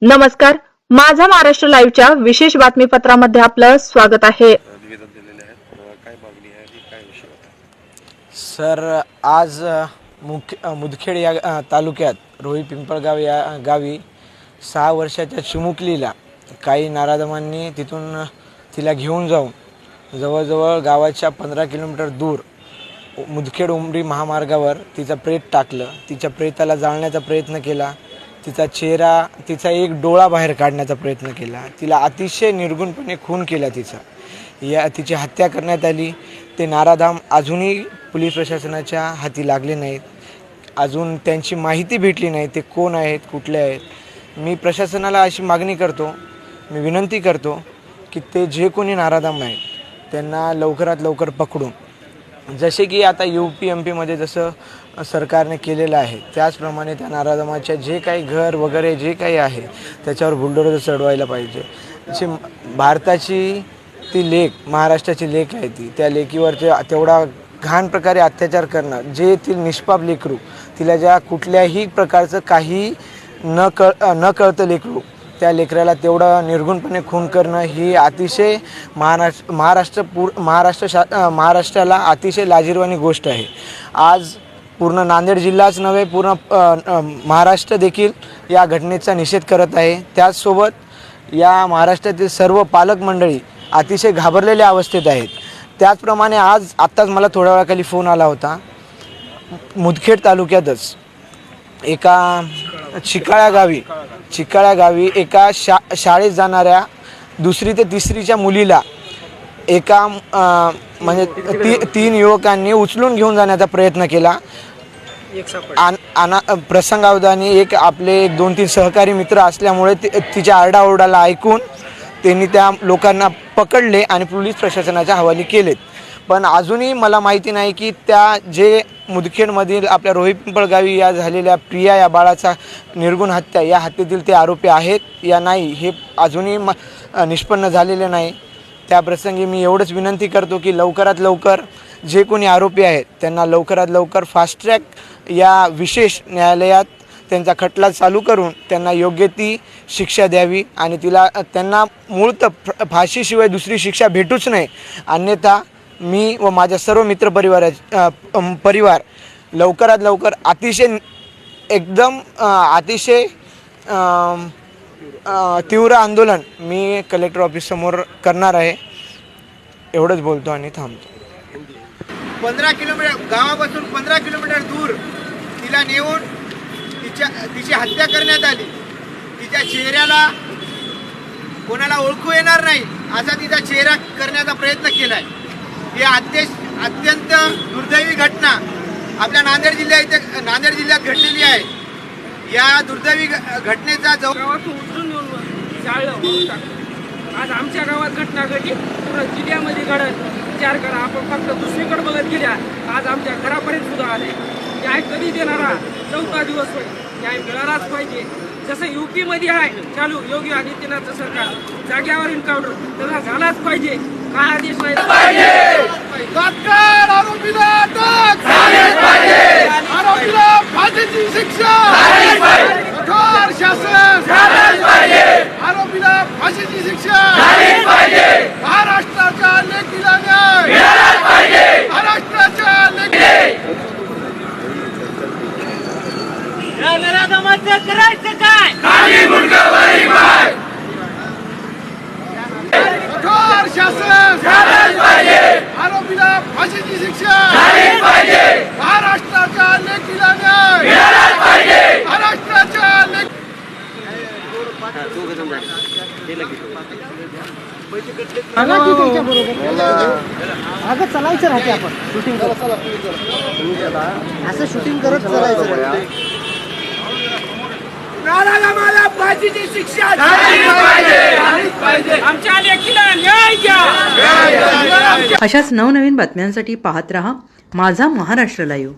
नमस्कार, माझा महाराष्ट्र लाईव्हच्या विशेष बातमीपत्रामध्ये आपलं स्वागत आहे। निवेदन दिलेले आहे, काय मागणी आहे आणि काय विषय होता? सर, आज मुदखेड या तालुक्यात रोही पिंपळगाव या गावी 6 वर्षाच्या चिमुकलीला काही नराधमांनी तिथून तिला घेऊन जाऊन जवळजवळ गावाच्या 15 किलोमीटर दूर मुदखेड उमरी महामार्गावर तिचं प्रेत टाकलं। तिच्या प्रेताला जाळण्याचा प्रयत्न केला, तिचा चेहरा, तिचा एक डोळा बाहेर काढण्याचा प्रयत्न केला, तिला अतिशय निर्गुणपणे खून केला तिची हत्या करण्यात आली। ते नराधम अजूनही पोलीस प्रशासनाच्या हाती लागले नाहीत, अजून त्यांची माहिती भेटली नाही, ते कोण आहेत, कुठले आहेत। मी प्रशासनाला अशी मागणी करतो, मी विनंती करतो की ते जे कोणी नराधम आहेत त्यांना लवकरात लवकर पकडून, जसे की आता UP-MP मध्ये जसं सरकारने केलेलं आहे त्याचप्रमाणे त्या नराधमाच्या जे काही घर वगैरे जे काही आहे त्याच्यावर बुलडोजर चढवायला पाहिजे। जी भारताची ती लेक, महाराष्ट्राची लेक आहे, त्या लेकीवरती तेवढा घाण प्रकारे अत्याचार करणं, जे ती निष्पाप लेकरू, तिला ज्या कुठल्याही प्रकारचं काही न कळतं लेकरू, त्या लेकराला तेवढं निर्गुणपणे खून करणं ही अतिशय महाराष्ट्राला अतिशय लाजिरवाणी गोष्ट आहे। आज पूर्ण नांदेड जिल्हाच नव्हे, पूर्ण महाराष्ट्र देखील या घटनेचा निषेध करत आहे। त्याचसोबत या महाराष्ट्रातील सर्व पालक मंडळी अतिशय घाबरलेल्या अवस्थेत आहेत। त्याचप्रमाणे आत्ताच मला थोड्या वेळाखाली फोन आला होता, मुदखेड तालुक्यातच एका चिकाळ्या गावी एका शाळेत जाणाऱ्या 2री ते 3रीच्या मुलीला एका म्हणजे 3 युवकांनी उचलून घेऊन जाण्याचा प्रयत्न केला। प्रसंगावधानी आपले 2-3 सहकारी मित्र असल्यामुळे तिच्या आरडाओरडाला ऐकून त्यांनी त्या लोकांना पकडले आणि पोलीस प्रशासनाच्या हवाली केलेत। पण अजूनही मला माहिती नाही की त्या जे मुदखेडमधील आपल्या रोही पिंपळगावी या झालेल्या प्रिया या बाळाचा निर्गुण हत्या, या हत्येतील ते आरोपी आहेत या नाही हे अजूनही निष्पन्न झालेले नाही। त्या प्रसंगी मी एवढंच विनंती करतो की लवकरात लवकर जे कोणी आरोपी आहेत त्यांना लवकरात लवकर फास्ट ट्रॅक या विशेष न्यायालयात त्यांचा खटला चालू करून त्यांना योग्य ती शिक्षा द्यावी आणि त्यांना मूळतः फाशीशिवाय दुसरी शिक्षा भेटूच नाही, अन्यथा मी व माझ्या सर्व परिवार लवकरात लवकर अतिशय तीव्र आंदोलन मी कलेक्टर ऑफिससमोर करणार आहे। एवढंच बोलतो आणि थांबतो। 15 किलोमीटर गावापासून 15 किलोमीटर दूर तिला नेऊन तिची हत्या करण्यात आली। तिच्या चेहऱ्याला कोणाला ओळखू येणार नाही असा तिचा चेहरा करण्याचा प्रयत्न केला आहे। ही अत्यंत दुर्दैवी घटना आपल्या नांदेड जिल्ह्यात घडलेली आहे। या दुर्दैवी घटनेचा गावातून उचलून आज आमच्या गावात घटना घडली, पूर्ण जिल्ह्यामध्ये घडत। विचार करा, आपण फक्त दुसरीकडे बघत गेल्या, आज आमच्या घरापर्यंत सुद्धा आले। न्याय कधी देणारा? 4था दिवस होईल, न्याय मिळालाच पाहिजे। जसं UP-मध्ये आहे चालू योगी आदित्यनाथचं सरकार, जाग्यावर एन्काउंटर त्याला झालाच पाहिजे। काय आदेश नाही तात्काळ आरोपीला अटक झालीच पाहिजे, आरोपीला फाशीची शिक्षा झालीच पाहिजे, कठोर शासन झालंच पाहिजे, आरोपीला फाशीची शिक्षा झालीच पाहिजे, महाराष्ट्राच्या लेकीला न्याय मिळालाच पाहिजे, महाराष्ट्राच्या लेकीला। या नराधमाचं करायचं काय? खाली मुंडकवरी पाय, कठोर शासन झालंच पाहिजे, आरोपीला फाशीची शिक्षा झालीच पाहिजे, महाराष्ट्राच्या लेकीला न्याय मिळालाच पाहिजे, महाराष्ट्राच्या लेकी। अगं चलायचं राहते, आपण शूटिंग असं शूटिंग करत चलायचं। नराधमाला फाशीची शिक्षा झालीच पाहिजे, आमच्या लेकीला न्याय द्या। अशाच नवनवीन बातम्यांसाठी पाहत रहा माझा महाराष्ट्र लाईव्ह।